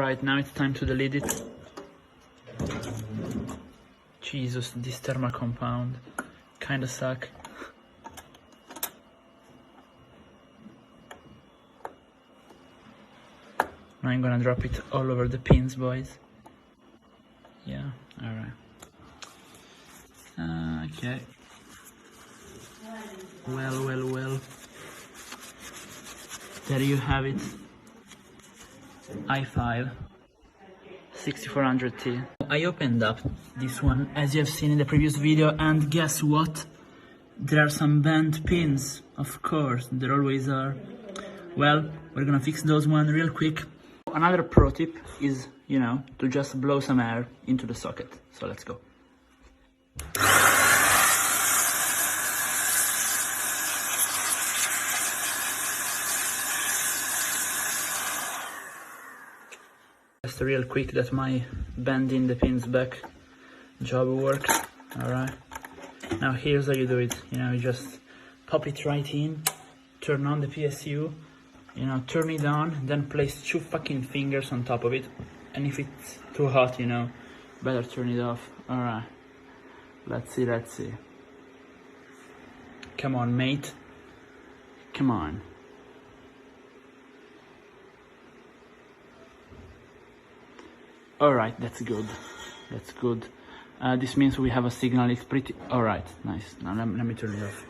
Right, now it's time to delete it. Jesus, this thermal compound kinda suck. Now I'm gonna drop it all over the pins, boys. Yeah, alright. Okay. Well. There you have it. i5 6400T. I opened up this one as you have seen in the previous video, and guess what? There are some bent pins, of course, there always are. Well, we're gonna fix those one real quick. Another pro tip is, you know, to just blow some air into the socket. So let's go. Just real quick that my bending the pins back job works. Alright. Now here's how you do it. You know, you just pop it right in, turn on the PSU, you know, turn it on, then place 2 fucking fingers on top of it. And if it's too hot, you know, better turn it off. Alright. Let's see. Come on, mate. Come on. Alright, that's good. This means we have a signal. It's pretty... Alright, nice. Now let me turn it off.